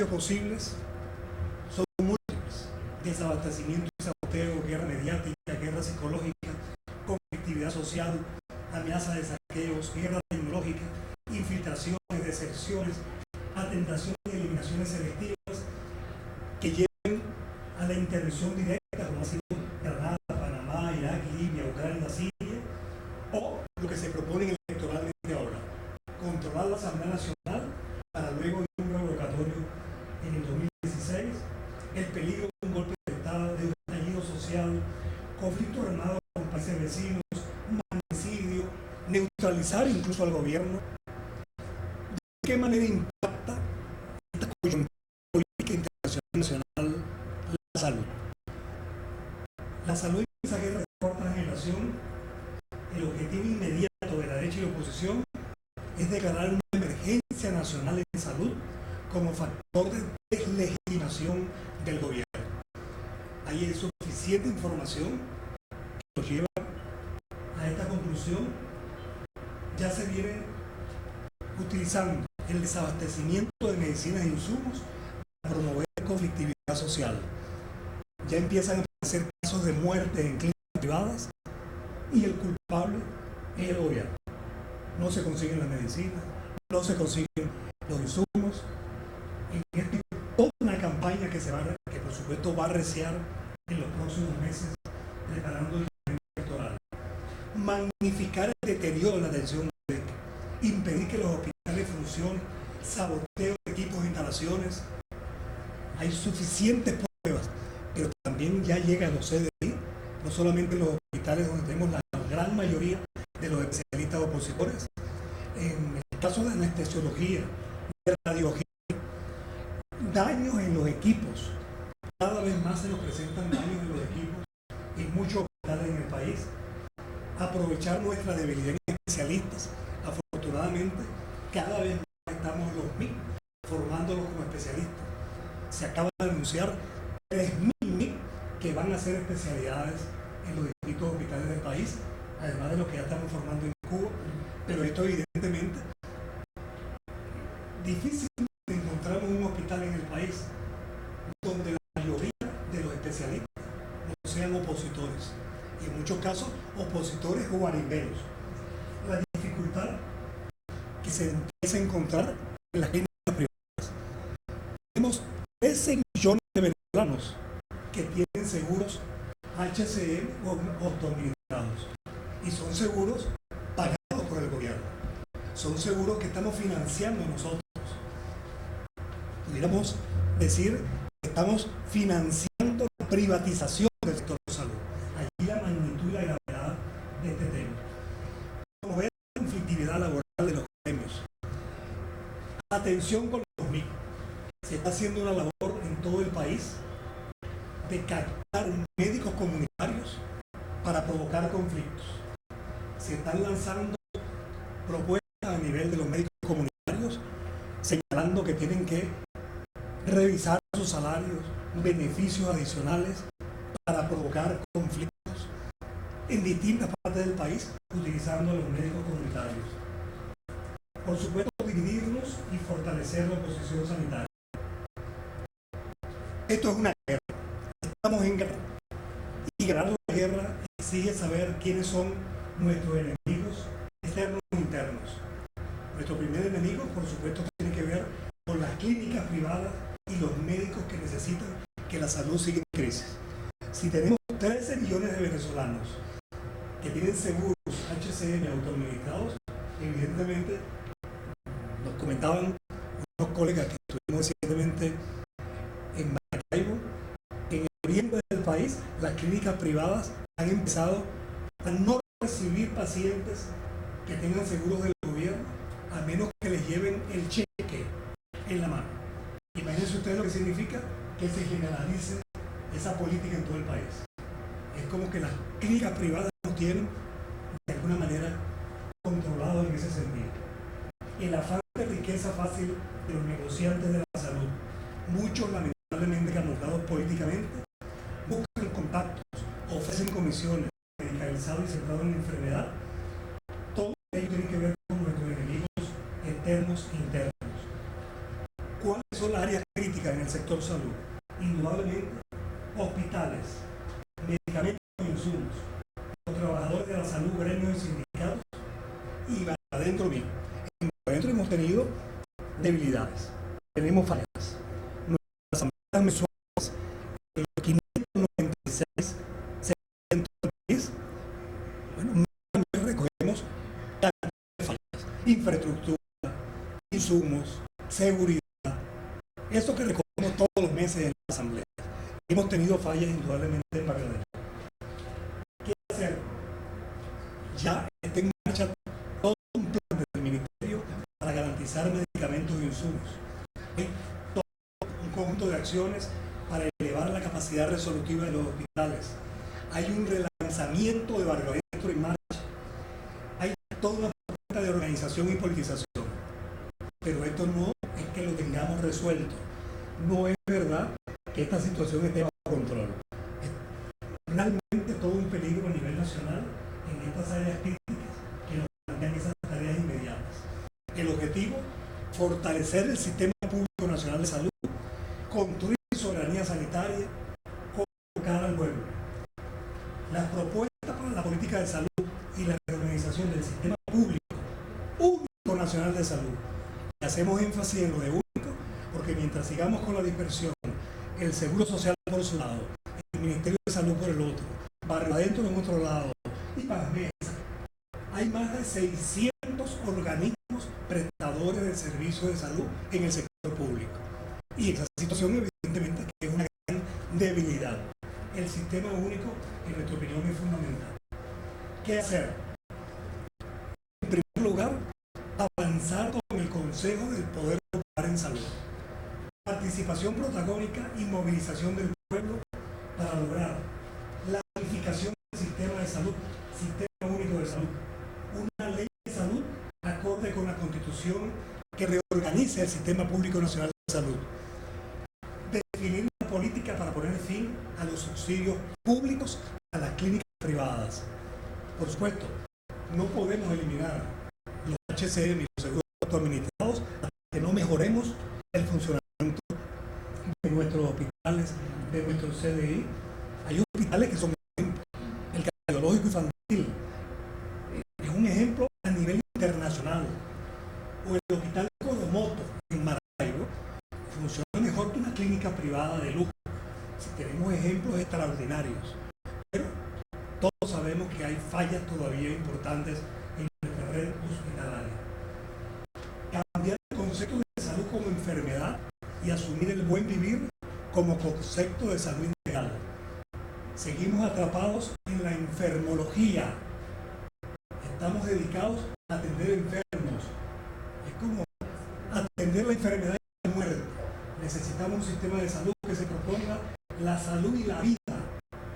escenarios posibles son múltiples: desabastecimiento y saboteo, guerra mediática, guerra psicológica, conflictividad social, amenaza de saqueos, guerra tecnológica, infiltraciones, deserciones, atentaciones y eliminaciones selectivas que lleven a la intervención directa, como ha sido Granada, Panamá, Irak, Libia, Ucrania, Siria, o lo que se propone electoralmente ahora: controlar la Asamblea Nacional para luego ir a un revocatorio en el 2016, el peligro de un golpe de Estado, de un estallido social, conflicto armado con países vecinos, magnicidio, neutralizar incluso al gobierno. ¿De qué manera impacta esta coyuntura política internacional la salud? La salud en esa guerra de cuarta generación, el objetivo inmediato de la derecha y la oposición es declarar una emergencia nacional en salud como factor de deslegitimación del gobierno. Hay suficiente información que nos lleva a esta conclusión. Ya se viene utilizando el desabastecimiento de medicinas e insumos para promover conflictividad social. Ya empiezan a aparecer casos de muerte en clínicas privadas y el culpable es el gobierno. No se consiguen las medicinas, no se consiguen los insumos. En esto toda una campaña que por supuesto va a arreciar en los próximos meses preparando el momento electoral. Magnificar el deterioro de la atención médica, impedir que los hospitales funcionen, saboteo de equipos e instalaciones. Hay suficientes pruebas, pero también ya llega a los CDI, no solamente en los hospitales donde tenemos la gran mayoría de los especialistas opositores. En el caso de anestesiología, de radiología, daños en los equipos. Cada vez más se nos presentan daños en los equipos en muchos hospitales en el país. Aprovechar nuestra debilidad en especialistas. Afortunadamente, cada vez más estamos los mismos formándolos como especialistas. Se acaba de anunciar 3.000 que van a hacer especialidades en los distintos hospitales del país, además de los que ya estamos formando en Cuba. Pero esto evidentemente difícilmente encontramos un hospital en el país donde la mayoría de los especialistas no sean opositores, y en muchos casos opositores o guarimberos. La dificultad que se empieza a encontrar en las clínicas privadas. Tenemos 13 millones de venezolanos que tienen seguros HCM o autoadministrados, y son seguros pagados por el gobierno. Son seguros que estamos financiando nosotros. Pudiéramos decir que estamos financiando la privatización del sector de salud. Allí la magnitud y la gravedad de este tema. Como ven, la conflictividad laboral de los gremios. Atención con los micros. Se está haciendo una labor en todo el país de captar médicos comunitarios para provocar conflictos. Se están lanzando propuestas a nivel de los médicos comunitarios señalando que tienen que revisar sus salarios, beneficios adicionales para provocar conflictos en distintas partes del país utilizando a los médicos comunitarios. Por supuesto, dividirnos y fortalecer la oposición sanitaria. Esto es una guerra. Estamos en guerra. Y ganar la guerra exige saber quiénes son nuestros enemigos externos e internos. Nuestro primer enemigo, por supuesto, tiene que ver con las clínicas privadas y los médicos que necesitan que la salud siga en crisis. Si tenemos 13 millones de venezolanos que tienen seguros HCM autoadministrados, evidentemente, nos comentaban unos colegas que estuvimos recientemente en Maracaibo, en el oriente del país, las clínicas privadas han empezado a no recibir pacientes que tengan seguros del gobierno, a menos que les lleven el cheque en la mano. Imagínense ustedes lo que significa que se generalice esa política en todo el país. Es como que las clínicas privadas no tienen de alguna manera controlado en ese sentido. El afán de riqueza fácil de los negociantes de la salud, muchos lamentablemente camuflados políticamente, buscan contactos, ofrecen comisiones, medicalizados y centrados en la enfermedad. Todo ello tiene que ver con nuestros enemigos externos e internos. ¿Cuál son las áreas críticas en el sector salud? Indudablemente, hospitales, medicamentos e insumos, los trabajadores de la salud, gremios y sindicatos, y adentro bien. Adentro hemos tenido debilidades, tenemos fallas. Nuestras asambleas mensuales, los 596 centros del país, bueno, recogemos tantas fallas, infraestructura, insumos, seguridad, eso que recogemos todos los meses en la asamblea. Hemos tenido fallas indudablemente en Barrio Adentro. ¿Qué hacer? Ya está en marcha todo un plan del Ministerio para garantizar medicamentos e insumos. Todo un conjunto de acciones para elevar la capacidad resolutiva de los hospitales. Hay un relanzamiento de Barrio Adentro en marcha. Hay toda una propuesta de organización y politización. Pero esto no es que lo tengamos resuelto. No es verdad que esta situación esté bajo control. Es realmente todo un peligro a nivel nacional en estas áreas críticas que nos plantean esas tareas inmediatas. El objetivo, fortalecer el Sistema Público Nacional de Salud, construir soberanía sanitaria, colocar al pueblo. Las propuestas para la política de salud y la reorganización del Sistema Público Único Nacional de Salud. Y hacemos énfasis en lo de único, porque mientras sigamos con la dispersión, el Seguro Social por su lado, el Ministerio de Salud por el otro, Barrio Adentro en otro lado, y PASMESA, hay más de 600 organismos prestadores de servicios de salud en el sector público. Y esa situación evidentemente que es una gran debilidad. El sistema único, en nuestra opinión, es fundamental. ¿Qué hacer? En primer lugar, avanzar con el Consejo del Poder Popular en Salud. Participación protagónica y movilización del pueblo para lograr la unificación del sistema de salud, sistema único de salud. Una ley de salud acorde con la Constitución que reorganice el Sistema Público Nacional de Salud. Definir una política para poner fin a los subsidios públicos a las clínicas privadas. Por supuesto, no podemos eliminar los HCM y los seguros administrados hasta que no mejoremos el funcionamiento de nuestros hospitales, de nuestros CDI. Hay hospitales que son ejemplos. El cardiológico infantil es un ejemplo a nivel internacional. O el hospital Coromoto en Maracaibo funciona mejor que una clínica privada de lujo. Si tenemos ejemplos extraordinarios. Pero todos sabemos que hay fallas todavía importantes en nuestra red hospitalaria. Cambiar el concepto de salud como enfermedad y asumir el buen vivir como concepto de salud integral. Seguimos atrapados en la enfermología. Estamos dedicados a atender enfermos. Es como atender la enfermedad y la muerte. Necesitamos un sistema de salud que se proponga la salud y la vida,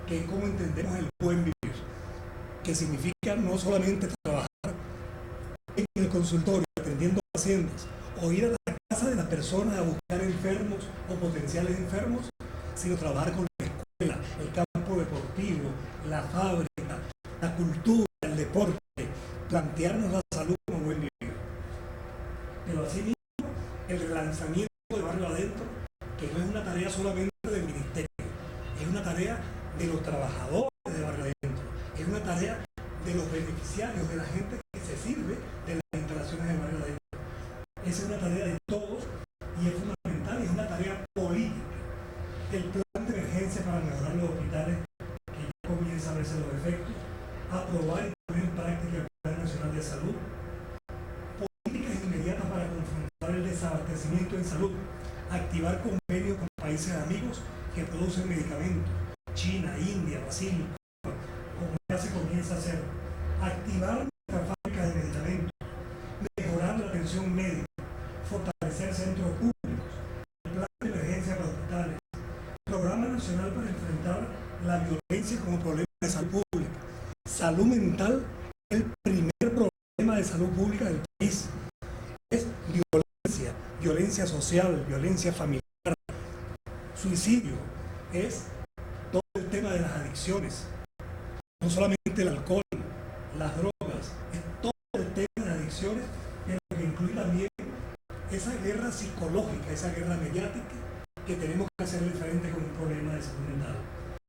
que es como entendemos el buen vivir, que significa no solamente trabajar en el consultorio atendiendo pacientes o ir a la casa de las personas a buscar enfermos o potenciales enfermos, sino trabajar con la escuela, el campo deportivo, la fábrica, la cultura, el deporte, plantearnos la salud como buen vivir. Pero asimismo, el relanzamiento de Barrio Adentro, que no es una tarea solamente del ministerio, es una tarea de los trabajadores de Barrio Adentro, es una tarea de los beneficiarios, de la gente que se sirve de las instalaciones de Barrio Adentro. Esa es una tarea de todos y es fundamental, es una tarea política. El plan de emergencia para mejorar los hospitales, que ya comienza a verse los efectos, aprobar y poner en práctica el Plan Nacional de Salud, políticas inmediatas para confrontar el desabastecimiento en salud, activar convenios con países amigos que producen medicamentos, China, India, Brasil, como ya se comienza a hacer, activar nuestras fábricas de medicamentos, mejorar la atención médica, fortalecer centros públicos, el plan de emergencia para hospitales, programa nacional para enfrentar la violencia como problema de salud pública, salud mental, el primer problema de salud pública del país, es violencia social, violencia familiar, suicidio, es todo el tema de las adicciones, no solamente el alcohol, las drogas, es todo el tema de adicciones, pero que incluye también esa guerra psicológica, esa guerra mediática, que tenemos que hacerle frente con un problema